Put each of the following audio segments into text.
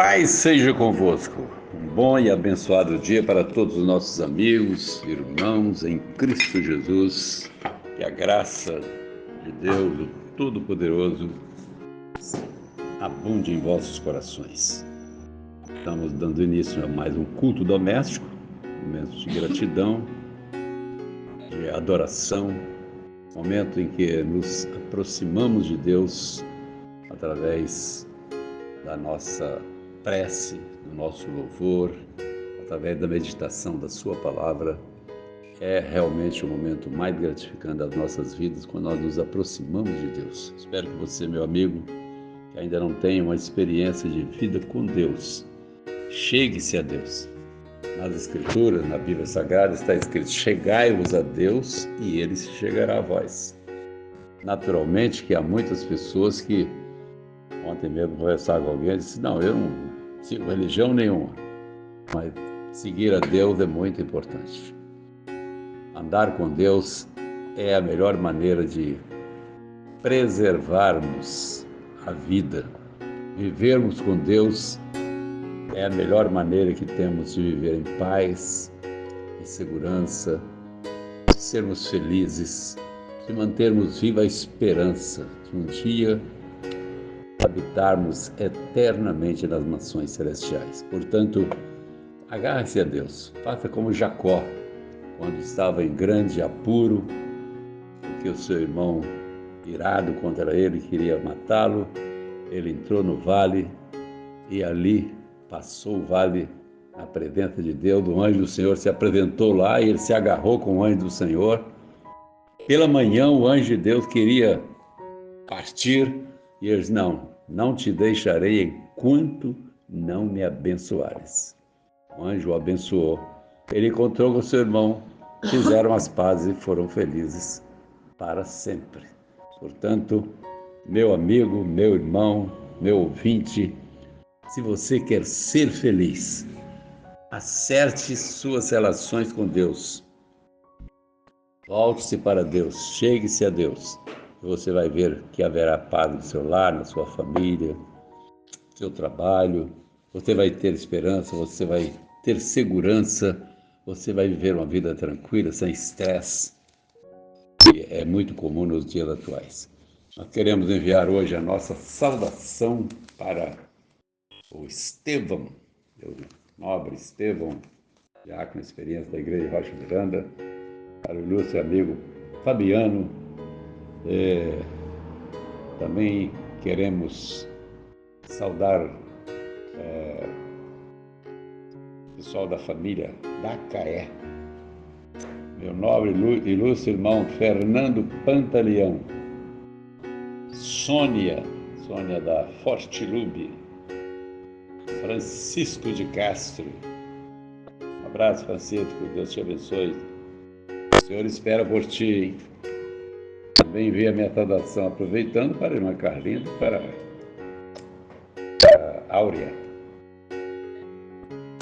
Paz seja convosco. Um bom e abençoado dia para todos os nossos amigos, irmãos em Cristo Jesus. Que a graça de Deus, o Todo-Poderoso, abunde em vossos corações. Estamos dando início a mais um culto doméstico, momento de gratidão, de adoração, momento em que nos aproximamos de Deus através da nossa prece, do nosso louvor, através da meditação da sua palavra. É realmente o momento mais gratificante das nossas vidas quando nós nos aproximamos de Deus. Espero que você, meu amigo, que ainda não tem uma experiência de vida com Deus, chegue-se a Deus. Nas Escrituras, na Bíblia Sagrada, está escrito: chegai-vos a Deus e Ele se chegará a vós. Naturalmente que há muitas pessoas que, ontem mesmo conversava com alguém, disse: não, eu não sigo religião nenhuma, mas seguir a Deus é muito importante. Andar com Deus é a melhor maneira de preservarmos a vida. Vivermos com Deus é a melhor maneira que temos de viver em paz, em segurança, de sermos felizes, de mantermos viva a esperança de um dia habitarmos eternamente nas mansões celestiais. Portanto, agarre-se a Deus. Faça como Jacó, quando estava em grande apuro, porque o seu irmão, irado contra ele, queria matá-lo. Ele entrou no vale e ali passou o vale na presença de Deus. O anjo do Senhor se apresentou lá e ele se agarrou com o anjo do Senhor. Pela manhã, o anjo de Deus queria partir e ele disse: não te deixarei enquanto não me abençoares. O anjo o abençoou. Ele encontrou com seu irmão, fizeram as pazes e foram felizes para sempre. Portanto, meu amigo, meu irmão, meu ouvinte, se você quer ser feliz, acerte suas relações com Deus. Volte-se para Deus, chegue-se a Deus. E você vai ver que haverá paz no seu lar, na sua família, no seu trabalho. Você vai ter esperança, você vai ter segurança, você vai viver uma vida tranquila, sem estresse, que é muito comum nos dias atuais. Nós queremos enviar hoje a nossa saudação para o Estevão, o nobre Estevão, já com experiência da Igreja de Rocha Miranda, para o ilustre amigo Fabiano. Também queremos saudar o pessoal da família Dacaé, meu nobre e ilustre irmão Fernando Pantaleão, Sônia da Fortilube, Francisco de Castro. Um abraço, Francisco, Deus te abençoe. O Senhor espera por ti, hein? Também envio a minha saudação, aproveitando, para a irmã Carlinda e para a Áurea.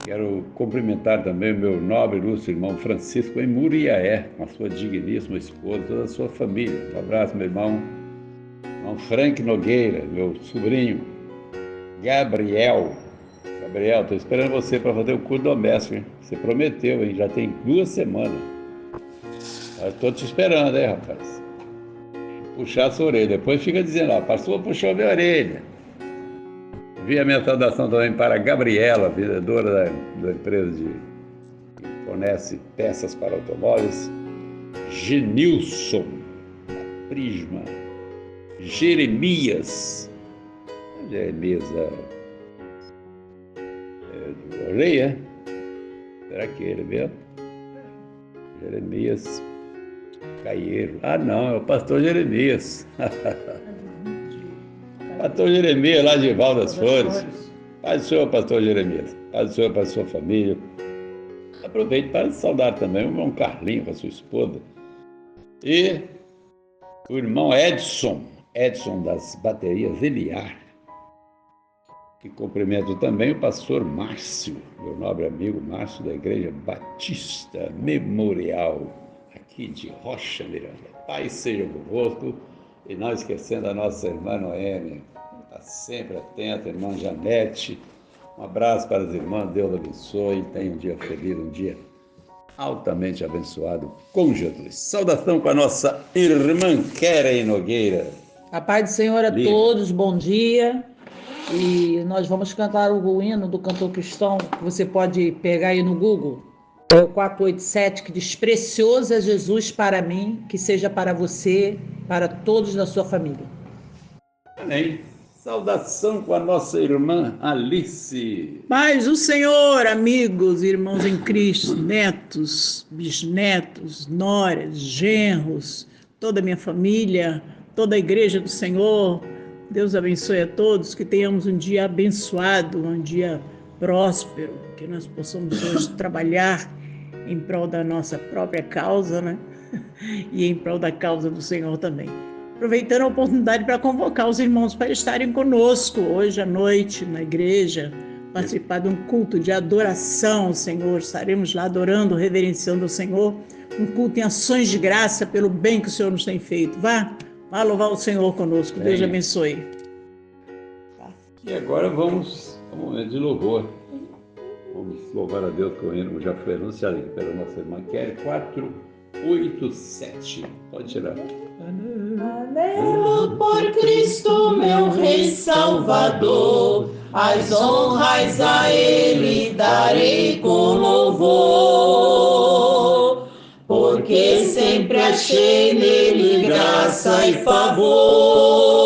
Quero cumprimentar também o meu nobre e ilustre irmão Francisco em Muriaé, com a sua digníssima esposa, toda a sua família. Um abraço, meu irmão Frank Nogueira, meu sobrinho Gabriel, estou esperando você para fazer o culto doméstico, hein? Você prometeu, hein? Já tem 2 semanas. Estou te esperando, hein, rapaz? Puxar a sua orelha. Depois fica dizendo: pastor puxou minha orelha. Vi a minha saudação também para a Gabriela, vendedora da empresa que fornece peças para automóveis. Genilson, da Prisma. Jeremias do Orleia. Será que é ele mesmo? Jeremias Caieiro. Não, é o pastor Jeremias. Pastor Jeremias, lá de Val das Flores. Paz do Senhor, pastor Jeremias. Paz do Senhor para a sua família. Aproveite para saudar também o irmão Carlinho, com a sua esposa. E o irmão Edson das baterias Eliar. E cumprimento também o pastor Márcio, meu nobre amigo Márcio, da Igreja Batista Memorial, aqui de Rocha Miranda. Paz seja convosco, e não esquecendo a nossa irmã Noêmia, está sempre atenta, a irmã Janete, Um abraço para as irmãs, Deus abençoe, tenha um dia feliz, um dia altamente abençoado com Jesus. Saudação para a nossa irmã Keren Nogueira. A paz do Senhor a todos, bom dia. E nós vamos cantar o hino do cantor cristão, que você pode pegar aí no Google. É o 487, que diz: Precioso é Jesus para mim, que seja para você, para todos da sua família. Amém. Saudação com a nossa irmã Alice. Paz do Senhor, amigos, irmãos em Cristo, netos, bisnetos, noras, genros, toda a minha família, toda a igreja do Senhor. Deus abençoe a todos, que tenhamos um dia abençoado, um dia próspero, que nós possamos hoje trabalhar em prol da nossa própria causa, né? E em prol da causa do Senhor também. Aproveitando a oportunidade para convocar os irmãos para estarem conosco hoje à noite na igreja, participar de um culto de adoração ao Senhor. Estaremos lá adorando, reverenciando o Senhor, um culto em ações de graça pelo bem que o Senhor nos tem feito. Vá louvar o Senhor conosco. Deus abençoe. E agora vamos ao momento de louvor. Vamos louvar a Deus, com o hino já foi anunciado aqui pela nossa irmã Keren, 487. Pode tirar. Anelo por Cristo, meu Rei Salvador, as honras a Ele darei com louvor, porque sempre achei nele graça e favor.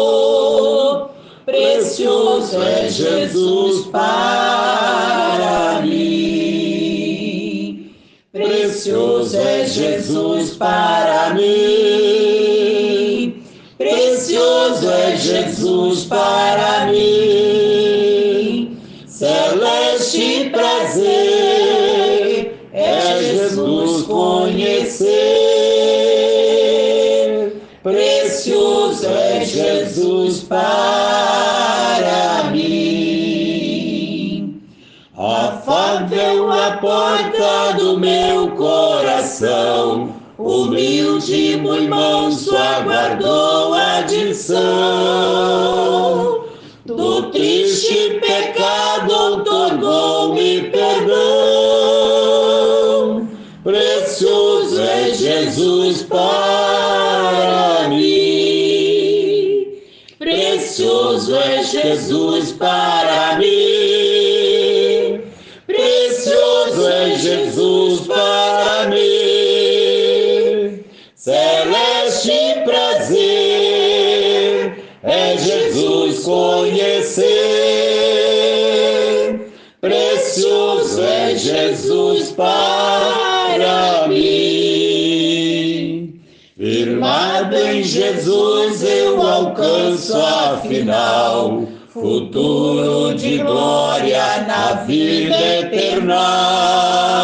Precioso é Jesus para mim, precioso é Jesus para mim, precioso é Jesus para mim. Celeste prazer é Jesus conhecer, precioso é Jesus para mim. Afável a porta do meu coração, humilde, muito manso, aguardou a adição. Do triste pecado outorgou-me perdão. Precioso é Jesus para mim, precioso é Jesus para mim, precioso é Jesus para mim. Celeste prazer é Jesus conhecer, precioso é Jesus para mim. Firmado em Jesus eu alcanço afinal futuro de glória na vida eternal,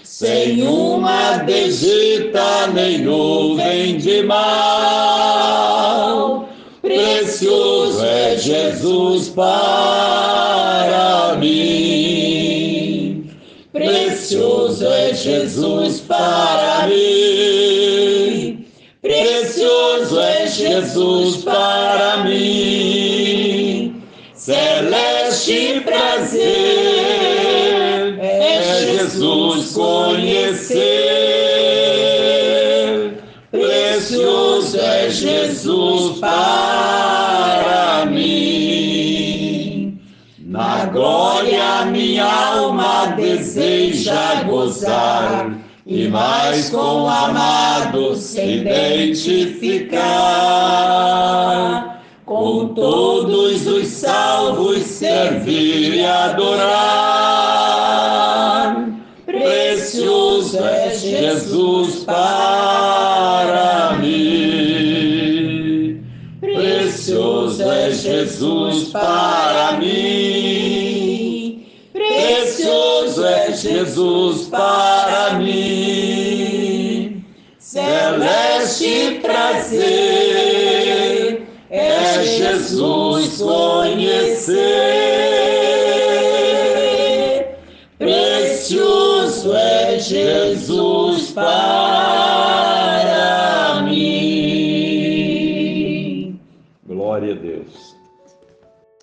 sem uma desdita nem nuvem de mal. Precioso é Jesus para mim, precioso é Jesus para mim, precioso é Jesus para mim. Celeste prazer é Jesus conhecer, precioso é Jesus para mim. Na glória minha alma deseja gozar, e mais com o amado se identificar, com todos os salvos servir e adorar. Precioso é Jesus para mim, precioso é Jesus para mim, precioso é Jesus para mim. Celeste prazer é Jesus conhecer, precioso é Jesus para mim. Glória a Deus.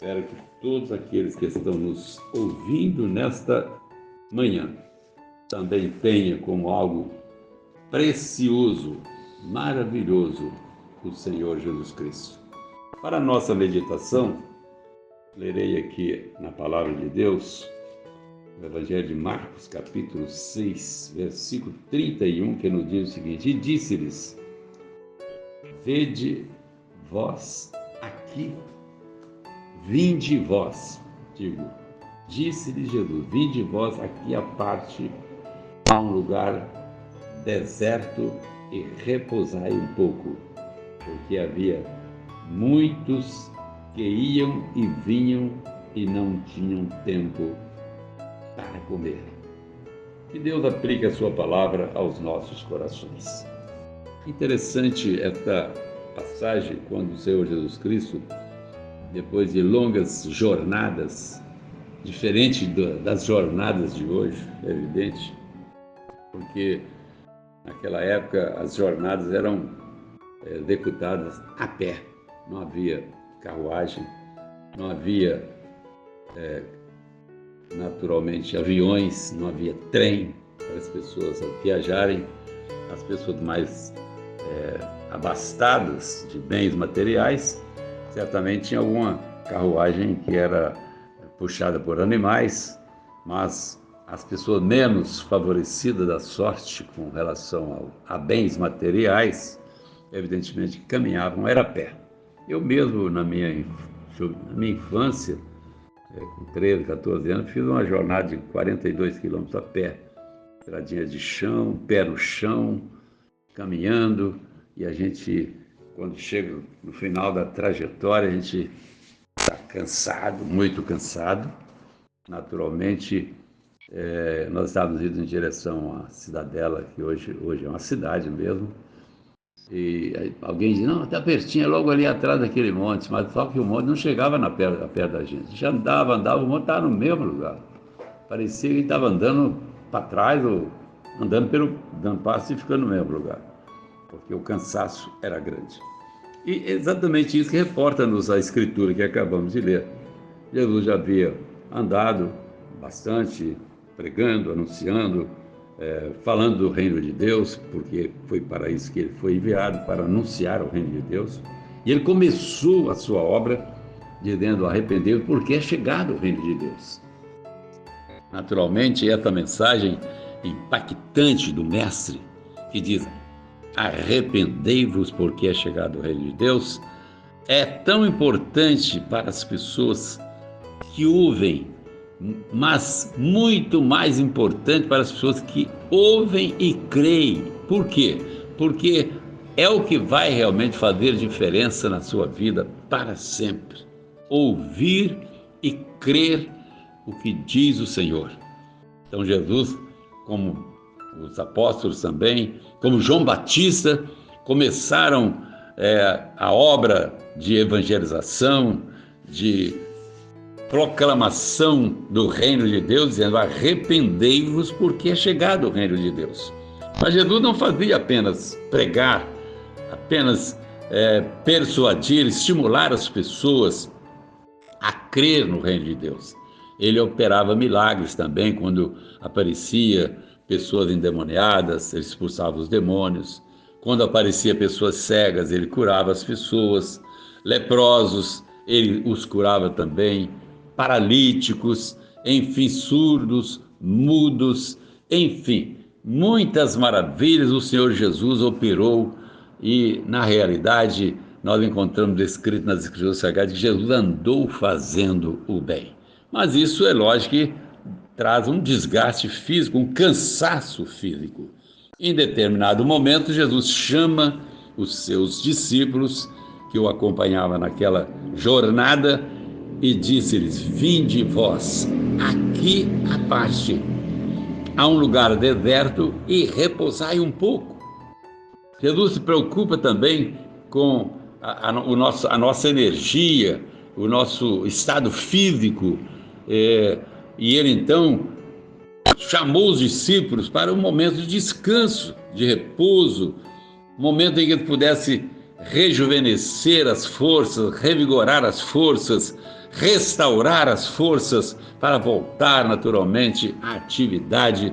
Espero que todos aqueles que estão nos ouvindo nesta manhã também tenham como algo precioso, maravilhoso, o Senhor Jesus Cristo. Para a nossa meditação, lerei aqui na Palavra de Deus, no Evangelho de Marcos, capítulo 6, versículo 31, que nos diz o seguinte: E disse-lhes: Vede vós aqui, vinde vós, disse-lhe Jesus, vinde vós aqui à parte, a um lugar deserto e repousai um pouco, porque havia muitos que iam e vinham e não tinham tempo para comer. Que Deus aplique a sua palavra aos nossos corações. Interessante esta passagem, quando o Senhor Jesus Cristo, depois de longas jornadas, diferente das jornadas de hoje, é evidente, porque naquela época as jornadas eram executadas a pé, não havia carruagem, não havia naturalmente aviões, não havia trem para as pessoas viajarem. As pessoas mais abastadas de bens materiais certamente tinha alguma carruagem que era puxada por animais, mas as pessoas menos favorecidas da sorte com relação a bens materiais, evidentemente caminhavam, era a pé. Eu mesmo, na minha infância, com 13, 14 anos, fiz uma jornada de 42 quilômetros a pé, estradinha de chão, pé no chão, caminhando, e a gente, quando chega no final da trajetória, a gente está cansado, muito cansado. Naturalmente, nós estávamos indo em direção à Cidadela, que hoje é uma cidade mesmo, e aí alguém diz, não, está pertinho, é logo ali atrás daquele monte, mas só que o monte não chegava perto da gente. Já andava, o monte estava no mesmo lugar. Parecia que ele estava andando para trás, ou dando passo e ficando no mesmo lugar, porque o cansaço era grande. E exatamente isso que reporta-nos a Escritura que acabamos de ler. Jesus já havia andado bastante, pregando, anunciando, falando do reino de Deus, porque foi para isso que ele foi enviado, para anunciar o reino de Deus. E ele começou a sua obra dizendo: arrependeu-vos, porque é chegado o reino de Deus. Naturalmente, essa mensagem impactante do Mestre, que diz: arrependei-vos, porque é chegado o reino de Deus, é tão importante para as pessoas que ouvem, mas muito mais importante para as pessoas que ouvem e creem. Por quê? Porque é o que vai realmente fazer diferença na sua vida para sempre. Ouvir e crer o que diz o Senhor. Então Jesus, como os apóstolos também, como João Batista, começaram a obra de evangelização, de proclamação do reino de Deus, dizendo: arrependei-vos, porque é chegado o reino de Deus. Mas Jesus não fazia apenas pregar, apenas persuadir, estimular as pessoas a crer no reino de Deus. Ele operava milagres também, quando aparecia pessoas endemoniadas, ele expulsava os demônios. Quando aparecia pessoas cegas, ele curava as pessoas. Leprosos, ele os curava também. Paralíticos, enfim, surdos, mudos, enfim, muitas maravilhas o Senhor Jesus operou, e na realidade nós encontramos descrito nas Escrituras Sagradas que Jesus andou fazendo o bem. Mas isso é lógico que traz um desgaste físico, um cansaço físico. Em determinado momento, Jesus chama os seus discípulos que o acompanhavam naquela jornada e disse-lhes: vinde vós aqui à parte, a um lugar deserto, e repousai um pouco. Jesus se preocupa também com a nossa energia, o nosso estado físico, e ele então chamou os discípulos para um momento de descanso, de repouso, momento em que ele pudesse rejuvenescer as forças, revigorar as forças, restaurar as forças para voltar naturalmente à atividade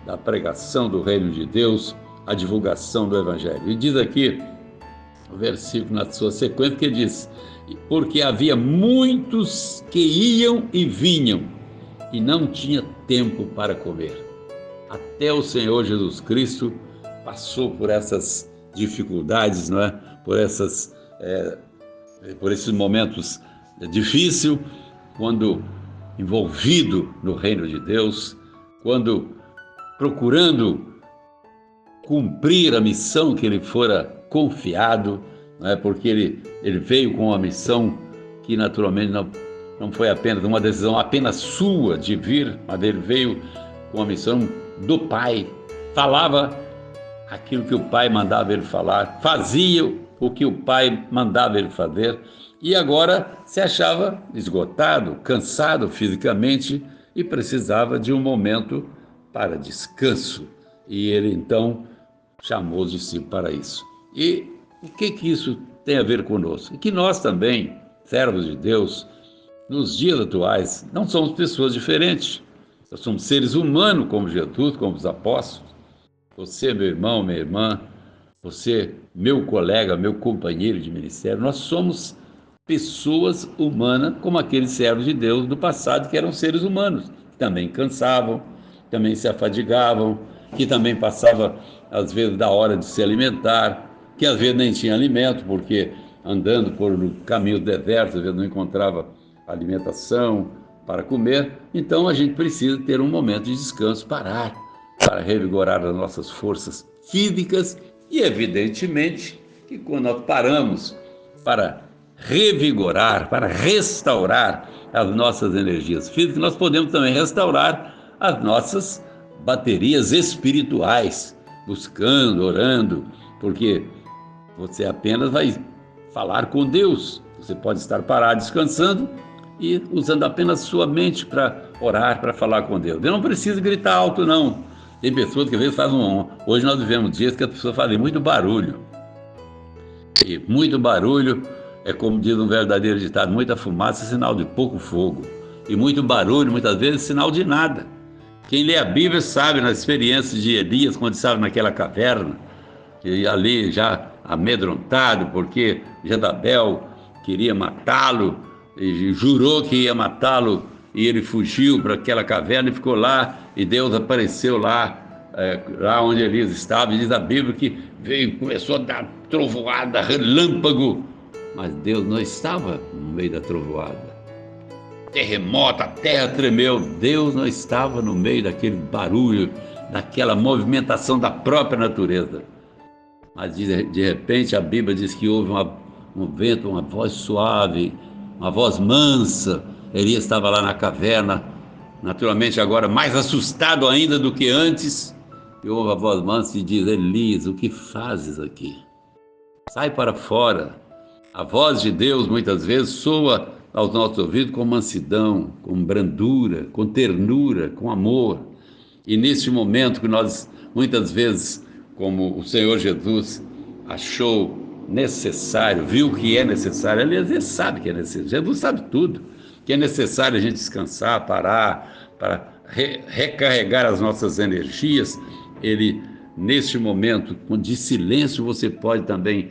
da pregação do reino de Deus, a divulgação do evangelho. E diz aqui o versículo na sua sequência que diz: porque havia muitos que iam e vinham e não tinha tempo para comer. Até o Senhor Jesus Cristo passou por essas dificuldades, não é? Por esses momentos difíceis, quando envolvido no reino de Deus, quando procurando cumprir a missão que ele fora confiado, não é? Porque ele veio com uma missão que naturalmente não foi apenas uma decisão apenas sua de vir, mas ele veio com a missão do Pai, falava aquilo que o Pai mandava ele falar, fazia o que o Pai mandava ele fazer, e agora se achava esgotado, cansado fisicamente e precisava de um momento para descanso. E ele então chamou os discípulos para isso. E o que isso tem a ver conosco? E que nós também, servos de Deus, nos dias atuais, não somos pessoas diferentes. Nós somos seres humanos como Jesus, como os apóstolos. Você, meu irmão, minha irmã, você, meu colega, meu companheiro de ministério, nós somos pessoas humanas como aqueles servos de Deus do passado que eram seres humanos, que também cansavam, também se afadigavam, que também passava às vezes da hora de se alimentar, que às vezes nem tinha alimento, porque andando por caminhos desertos, às vezes não encontrava alimentação para comer. Então a gente precisa ter um momento de descanso, parar, para revigorar as nossas forças físicas e, evidentemente, que quando nós paramos para revigorar, para restaurar as nossas energias físicas, nós podemos também restaurar as nossas baterias espirituais, buscando, orando, porque você apenas vai falar com Deus. Você pode estar parado, descansando e usando apenas sua mente para orar, para falar com Deus. Eu não preciso gritar alto, não. Tem pessoas que às vezes fazem Hoje nós vivemos dias que as pessoas fazem muito barulho. E muito barulho é, como diz um verdadeiro ditado, muita fumaça é sinal de pouco fogo. E muito barulho, muitas vezes, é sinal de nada. Quem lê a Bíblia sabe, na experiência de Elias, quando estava naquela caverna, e ali já amedrontado, porque Jezabel queria matá-lo, e jurou que ia matá-lo, e ele fugiu para aquela caverna e ficou lá, e Deus apareceu lá onde Elias estava, e diz a Bíblia que veio, começou a dar trovoada, relâmpago, mas Deus não estava no meio da trovoada. Terremoto, a terra tremeu, Deus não estava no meio daquele barulho, daquela movimentação da própria natureza. Mas de repente a Bíblia diz que houve um vento, uma voz suave, uma voz mansa. Elias estava lá na caverna, naturalmente agora mais assustado ainda do que antes, e ouve a voz mansa e diz: Elias, o que fazes aqui? Sai para fora. A voz de Deus muitas vezes soa aos nossos ouvidos com mansidão, com brandura, com ternura, com amor. E neste momento que nós muitas vezes, como o Senhor Jesus achou necessário, viu que é necessário, aliás, ele sabe que é necessário, Jesus sabe tudo, que é necessário a gente descansar, parar, para recarregar as nossas energias. Ele, neste momento de silêncio, você pode também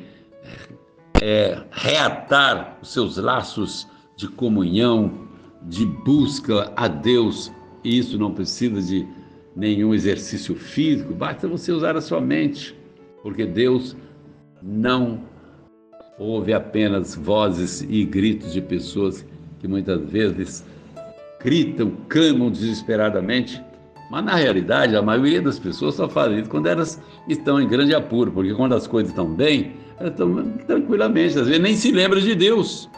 reatar os seus laços de comunhão, de busca a Deus, e isso não precisa de nenhum exercício físico, basta você usar a sua mente, porque Deus não ouve apenas vozes e gritos de pessoas que muitas vezes gritam, clamam desesperadamente, mas na realidade a maioria das pessoas só fazem isso quando elas estão em grande apuro, porque quando as coisas estão bem, elas estão tranquilamente, às vezes nem se lembram de Deus.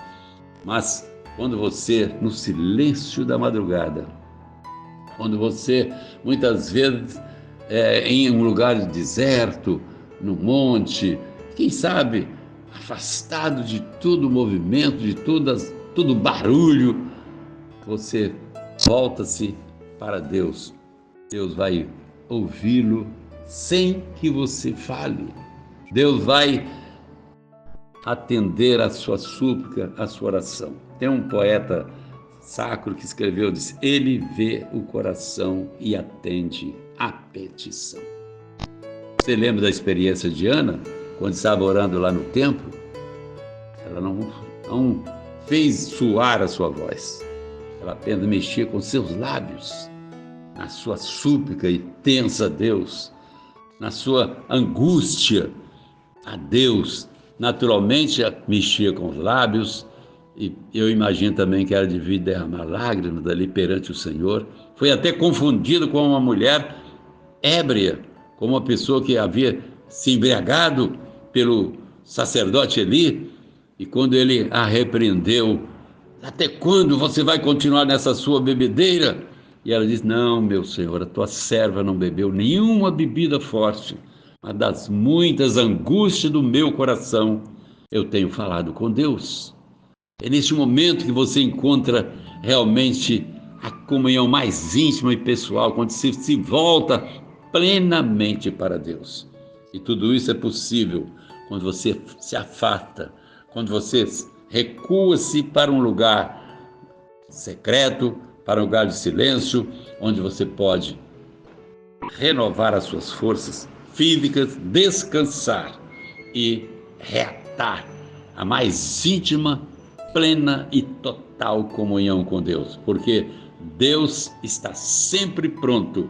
Mas quando você, no silêncio da madrugada, quando você, muitas vezes, em um lugar deserto, no monte, quem sabe, afastado de todo o movimento, de todo barulho, você volta-se para Deus. Deus vai ouvi-lo sem que você fale. Deus vai atender a sua súplica, a sua oração. Tem um poeta sacro que escreveu, disse: ele vê o coração e atende à petição. Você lembra da experiência de Ana, quando estava orando lá no templo? Ela não fez soar a sua voz, ela apenas mexia com seus lábios, na sua súplica intensa a Deus, na sua angústia a Deus. Naturalmente mexia com os lábios, e eu imagino também que ela devia derramar lágrimas ali perante o Senhor. Foi até confundida com uma mulher ébria, com uma pessoa que havia se embriagado pelo sacerdote Eli, e quando ele a repreendeu: até quando você vai continuar nessa sua bebedeira? E ela diz: não, meu Senhor, a tua serva não bebeu nenhuma bebida forte, mas das muitas angústias do meu coração eu tenho falado com Deus. É neste momento que você encontra realmente a comunhão mais íntima e pessoal, quando você se volta plenamente para Deus. E tudo isso é possível quando você se afasta, quando você recua-se para um lugar secreto, para um lugar de silêncio, onde você pode renovar as suas forças físicas, descansar e reatar a mais íntima, plena e total comunhão com Deus, porque Deus está sempre pronto,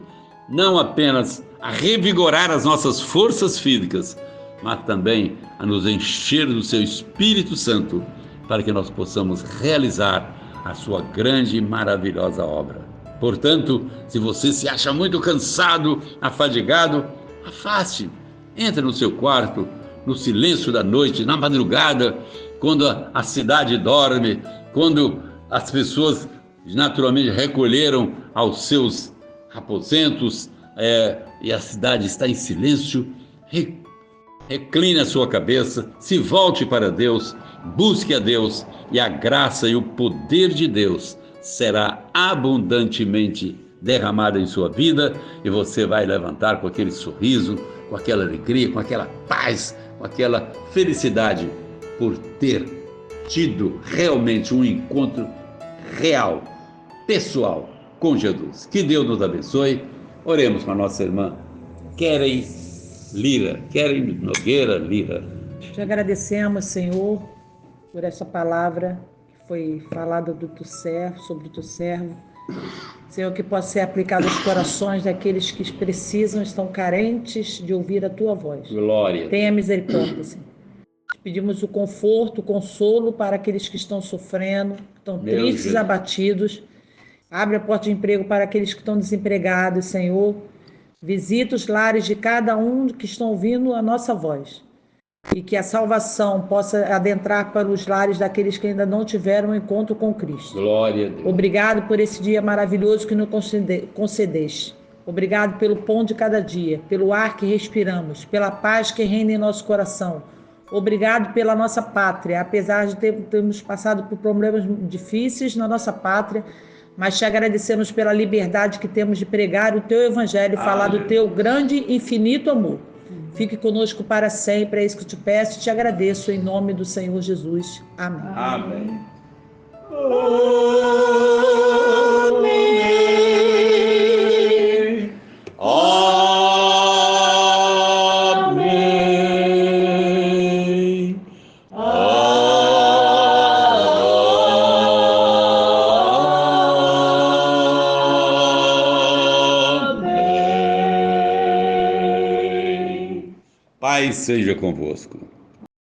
não apenas a revigorar as nossas forças físicas, mas também a nos encher do seu Espírito Santo, para que nós possamos realizar a sua grande e maravilhosa obra. Portanto, se você se acha muito cansado, afadigado, afaste, entre no seu quarto, no silêncio da noite, na madrugada, quando a cidade dorme, quando as pessoas naturalmente recolheram aos seus aposentos, e a cidade está em silêncio. Recline a sua cabeça, se volte para Deus, busque a Deus, e a graça e o poder de Deus será abundantemente derramada em sua vida, e você vai levantar com aquele sorriso, com aquela alegria, com aquela paz, com aquela felicidade por ter tido realmente um encontro real, pessoal com Jesus. Que Deus nos abençoe. Oremos para a nossa irmã Keren Nogueira Lira. Te agradecemos, Senhor, por essa palavra que foi falada do teu servo, sobre o teu servo. Senhor, que possa ser aplicado aos corações daqueles que precisam, estão carentes de ouvir a tua voz. Glória. Tenha misericórdia, Senhor. Te pedimos o conforto, o consolo para aqueles que estão sofrendo, que estão tristes, abatidos. Abre a porta de emprego para aqueles que estão desempregados, Senhor. Visita os lares de cada um que estão ouvindo a nossa voz. E que a salvação possa adentrar para os lares daqueles que ainda não tiveram um encontro com Cristo. Glória a Deus. Obrigado por esse dia maravilhoso que nos concedeste. Obrigado pelo pão de cada dia, pelo ar que respiramos, pela paz que reina em nosso coração. Obrigado pela nossa pátria, apesar de termos passado por problemas difíceis na nossa pátria, mas te agradecemos pela liberdade que temos de pregar o teu evangelho e falar do teu grande e infinito amor. Fique conosco para sempre, é isso que eu te peço e te agradeço em nome do Senhor Jesus. Amém. Amém. Paz seja convosco.